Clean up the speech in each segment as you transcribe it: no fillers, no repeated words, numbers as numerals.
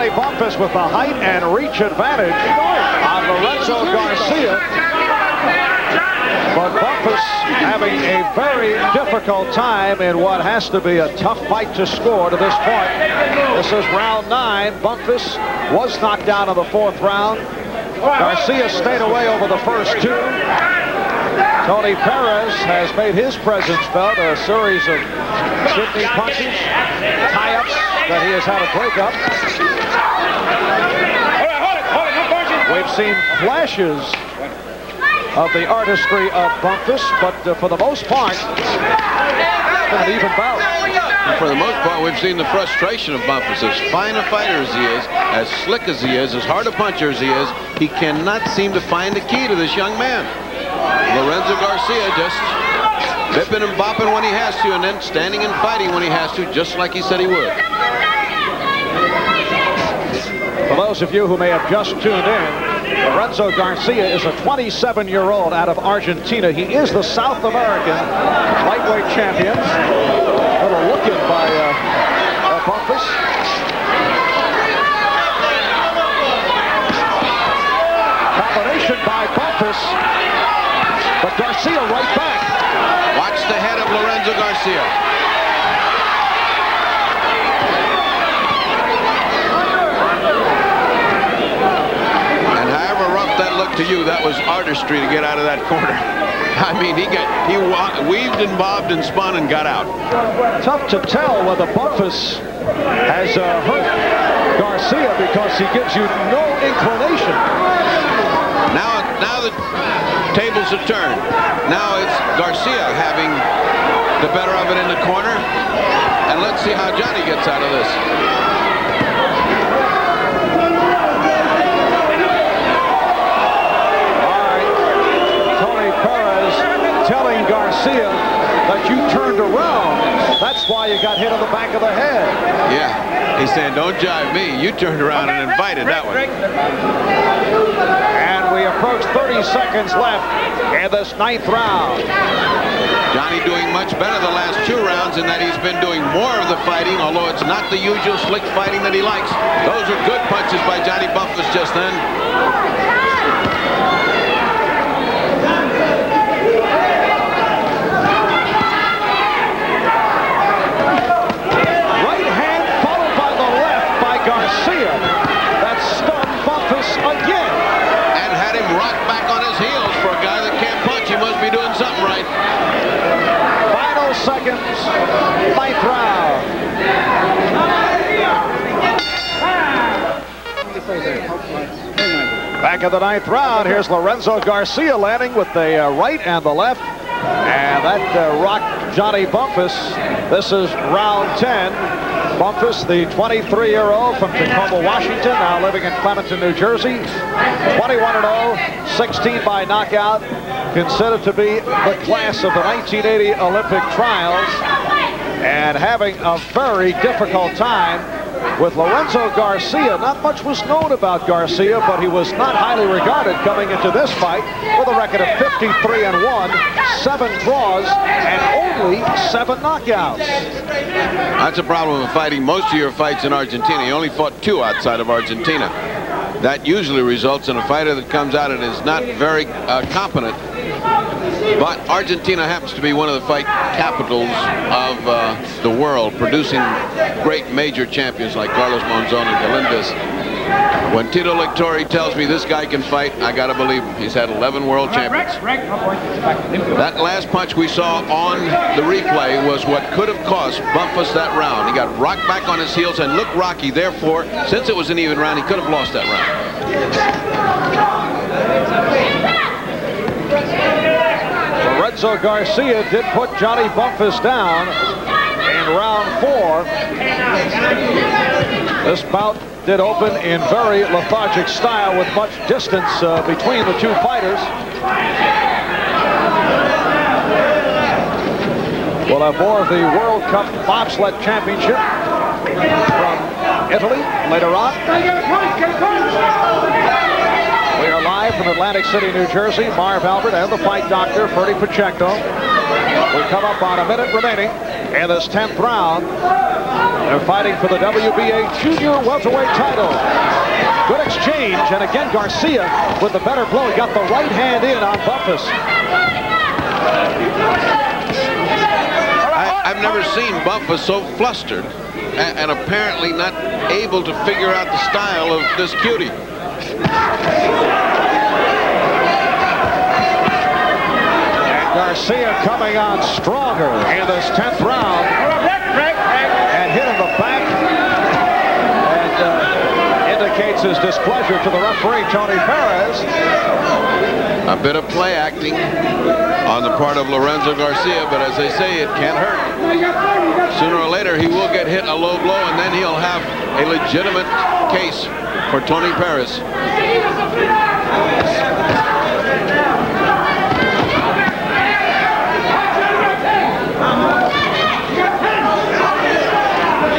Johnny Bumphus with the height and reach advantage on Lorenzo Garcia. But Bumphus having a very difficult time in what has to be a tough fight to score to this point. This is round 9. Bumphus was knocked down in the 4th round. Garcia stayed away over the first 2. Tony Perez has made his presence felt, a series of shifting punches, tie-ups that he has had to break up. We've seen flashes of the artistry of Bumphus, but for the most part, it's been an even bout. And for the most part, we've seen the frustration of Bumphus. As fine a fighter as he is, as slick as he is, as hard a puncher as he is, he cannot seem to find the key to this young man. Lorenzo Garcia just bipping and bopping when he has to, and then standing and fighting when he has to, just like he said he would. For those of you who may have just tuned in, Lorenzo Garcia is a 27-year-old out of Argentina. He is the South American lightweight champion. A little look-in by Bumphus. Combination by Bumphus, but Garcia right back. Watch the head of Lorenzo Garcia. To you, that was artistry to get out of that corner. I mean, he weaved and bobbed and spun and got out. Tough to tell whether Bumphus has hurt Garcia because he gives you no inclination. Now the tables have turned. Now it's Garcia having the better of it in the corner, and let's see how Johnny gets out of this. Telling Garcia that you turned around. That's why you got hit on the back of the head. Yeah, he's saying, don't jive me. You turned around and invited that one. And we approach 30 seconds left in this 9th round. Johnny doing much better the last 2 rounds in that he's been doing more of the fighting, although it's not the usual slick fighting that he likes. Those are good punches by Johnny Bumphus just then. Garcia that stunned Bumphus again. And had him rock back on his heels. For a guy that can't punch, he must be doing something right. Final seconds, 9th round. Back in the 9th round, here's Lorenzo Garcia landing with the right and the left. And that rocked Johnny Bumphus. This is round 10. Bumphus, the 23-year-old from Tacoma, Washington, now living in Clementon, New Jersey. 21-0, 16 by knockout. Considered to be the class of the 1980 Olympic trials. And having a very difficult time with Lorenzo Garcia. Not much was known about Garcia, but he was not highly regarded coming into this fight with a record of 53-1, 7 draws, and only 7 knockouts. That's a problem with fighting most of your fights in Argentina. You only fought 2 outside of Argentina. That usually results in a fighter that comes out and is not very competent. But Argentina happens to be one of the fight capitals of the world, producing great major champions like Carlos Monzon and Galindez. When Tito Lectori tells me this guy can fight, I gotta believe him. He's had 11 world champions. That last punch we saw on the replay was what could have cost Bumphus that round. He got rocked back on his heels and looked rocky. Therefore, since it was an even round, he could have lost that round. Lorenzo Garcia did put Johnny Bumphus down in round 4. This bout did open in very lethargic style with much distance between the 2 fighters. We'll have more of the World Cup Bobsled Championship from Italy later on. We are live from Atlantic City, New Jersey. Marv Albert and the fight doctor, Ferdy Pacheco. We come up on a minute remaining in this 10th round. They're fighting for the WBA junior welterweight title. Good exchange, and again Garcia with the better blow. He got the right hand in on Bumphus. I've never seen Bumphus so flustered and apparently not able to figure out the style of this cutie. And Garcia coming on stronger in this 10th round. And hit in the back. And indicates his displeasure to the referee, Tony Perez. A bit of play acting on the part of Lorenzo Garcia, but as they say, it can't hurt. Sooner or later, he will get hit a low blow, and then he'll have a legitimate case for Tony Perez.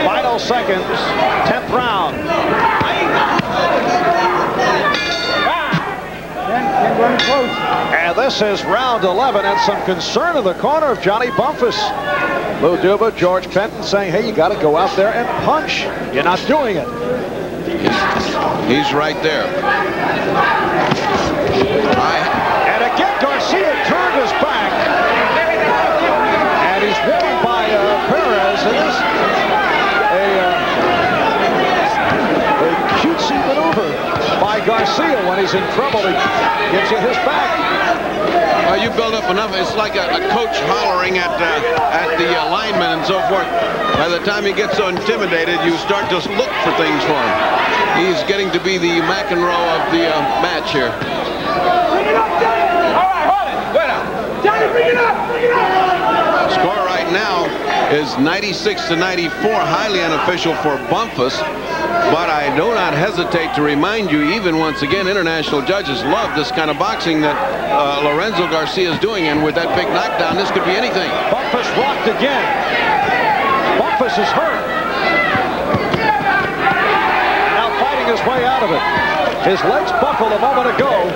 Final seconds, 10th round. And this is round 11, and some concern in the corner of Johnny Bumphus. Lou Duba, George Penton saying, hey, you got to go out there and punch. You're not doing it. He's right there. And again, Garcia turned his back. And he's warned by Perez. It is a cutesy maneuver by Garcia. When he's in trouble, he gives you his back. You build up enough. It's like a coach hollering at the linemen and so forth. By the time he gets so intimidated, you start to look for things for him. He's getting to be the McEnroe of the match here. Bring it up, Johnny! All right, hold it. Wait up. Johnny, bring it up! Bring it up! The score right now is 96-94, highly unofficial for Bumphus. But I do not hesitate to remind you, even once again, international judges love this kind of boxing that Lorenzo Garcia is doing. And with that big knockdown, this could be anything. Bumphus rocked again. Bumphus is hurt. Now fighting his way out of it. His legs buckled a moment ago.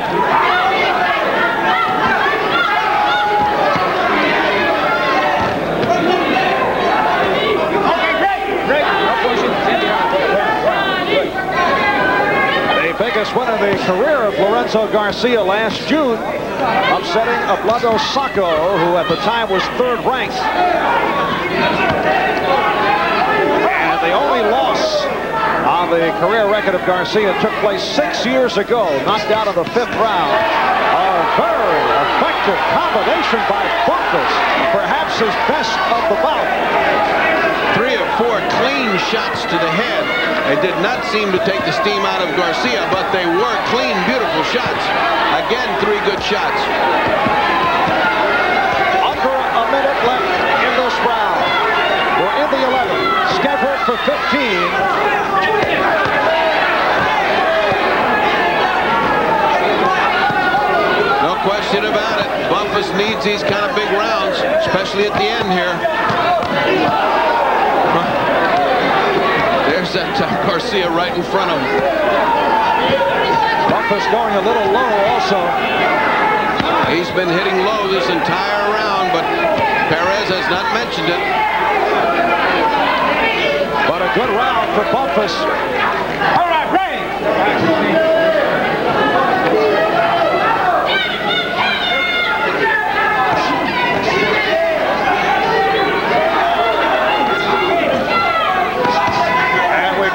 Biggest win of the career of Lorenzo Garcia last June, upsetting Ablado Sacco, who at the time was 3rd ranked. And the only loss on the career record of Garcia took place 6 years ago, knocked out in the 5th round. A very effective combination by Bumphus, perhaps his best of the bout. 3 or 4 clean shots to the head. It did not seem to take the steam out of Garcia, but they were clean, beautiful shots. Again, 3 good shots. Under a minute left in this round. We're in the 11th, scheduled for 15. No question about it. Bumphus needs these kind of big rounds, especially at the end here. There's that Garcia right in front of him. Bumphus going a little low also. He's been hitting low this entire round, but Perez has not mentioned it. But a good round for Bumphus. All right, ready!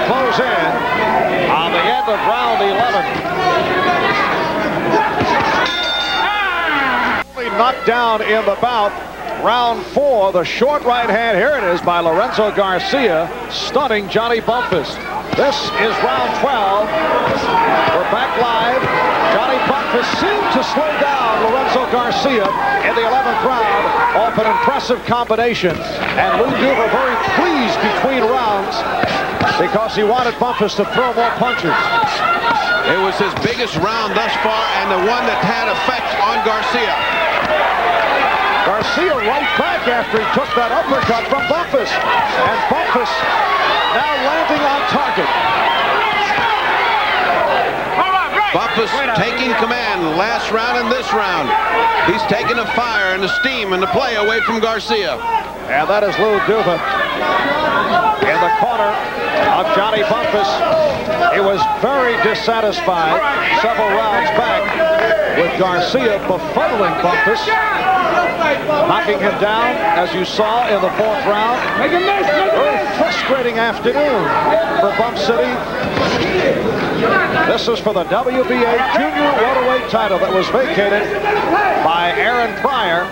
Close in on the end of round 11. Knocked down in the bout. Round 4, the short right hand. Here it is by Lorenzo Garcia, stunning Johnny Bumphus. This is round 12. We're back live. Johnny Bumphus seemed to slow down Lorenzo Garcia in the 11th round off an impressive combination. And Lou Duba very pleased between rounds because he wanted Bumphus to throw more punches. It was his biggest round thus far and the one that had effect on Garcia. Garcia right back after he took that uppercut from Bumphus. And Bumphus now landing on target. All right, right. Bumphus taking command last round and this round. He's taking the fire and the steam and the play away from Garcia. And that is Lou Duva in the corner of Johnny Bumphus. He was very dissatisfied several rounds back with Garcia befuddling Bumphus, knocking him down, as you saw in the 4th round. Very frustrating afternoon for Bump City. This is for the WBA Junior Welterweight title that was vacated by Aaron Pryor.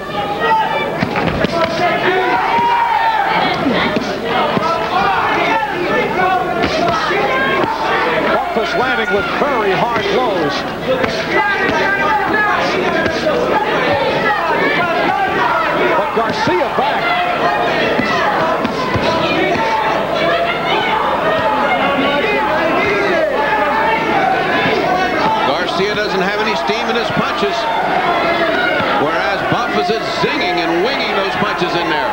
Bumphus landing with very hard blows. But Garcia back. Garcia doesn't have any steam in his punches, whereas Bumphus is zinging and winging those punches in there.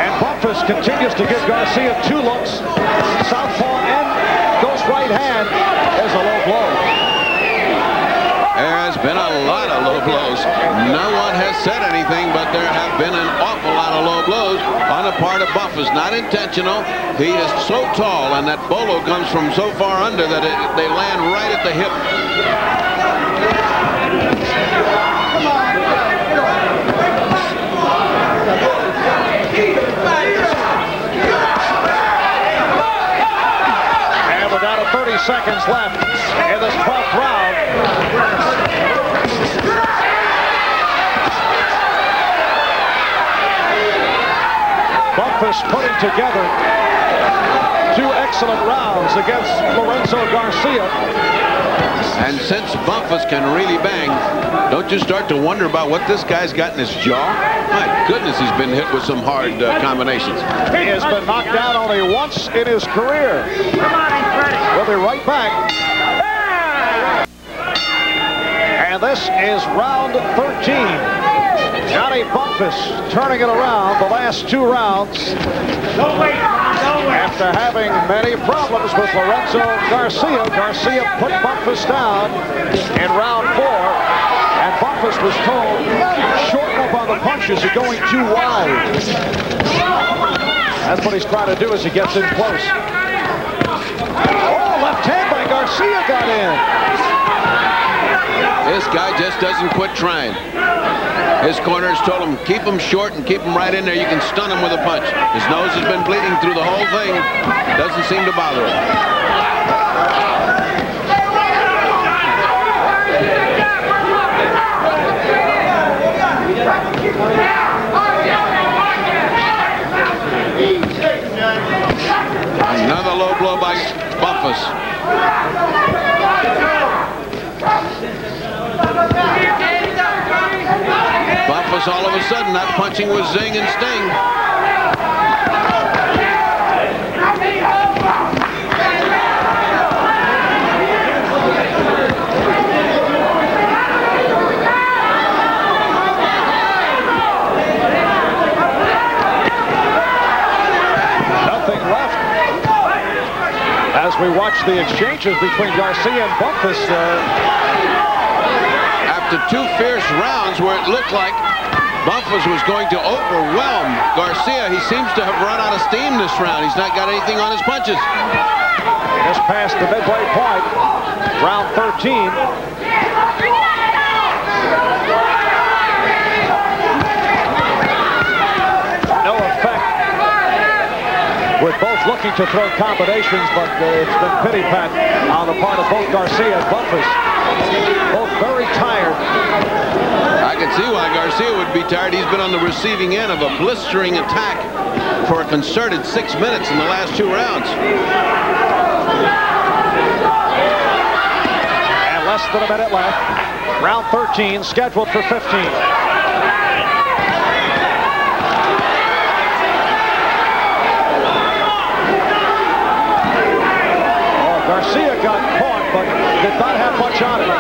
And Bumphus continues to give Garcia 2 looks. Southpaw and goes right hand. There's a low blow. There's been a lot of low blows. No one has said anything, but there have been an awful lot of low blows on the part of Bumphus. Not intentional. He is so tall, and that bolo comes from so far under that they land right at the hip. And we're down to 30 seconds left in this 12th round. Bumphus putting together 2 excellent rounds against Lorenzo Garcia. And since Bumphus can really bang, don't you start to wonder about what this guy's got in his jaw? My goodness, he's been hit with some hard combinations. He has been knocked down only once in his career. We'll be right back. And this is round 13. Johnny Bumphus turning it around the last 2 rounds. After having many problems with Lorenzo Garcia, Garcia put Bumphus down in round 4. And Bumphus was told, shorten up on the punches, you're going too wide. That's what he's trying to do as he gets in close. Oh, left hand by Garcia got in. This guy just doesn't quit trying. His corners told him, keep him short and keep him right in there. You can stun him with a punch. His nose has been bleeding through the whole thing. Doesn't seem to bother him. Another low blow by Bumphus. Bumphus all of a sudden not punching with zing and sting. Nothing left as we watch the exchanges between Garcia and Bumphus. After 2 fierce rounds where it looked like Bumphus was going to overwhelm Garcia, he seems to have run out of steam this round. He's not got anything on his punches. Just past the midway point, round 13. No effect with both looking to throw combinations, but it's been pity-pat on the part of both Garcia and Bumphus. Both very tired. I can see why Garcia would be tired. He's been on the receiving end of a blistering attack for a concerted 6 minutes in the last 2 rounds. And less than a minute left. Round 13, scheduled for 15. Garcia got caught, but did not have much on it.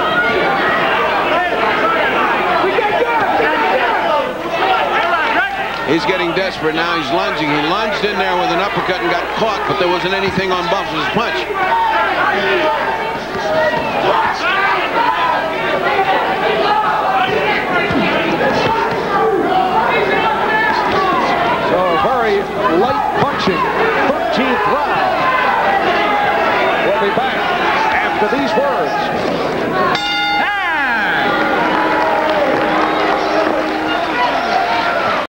He's getting desperate now. He's lunging. He lunged in there with an uppercut and got caught, but there wasn't anything on Bumphus' punch. So very light punching. 13th round. We'll be back after these words.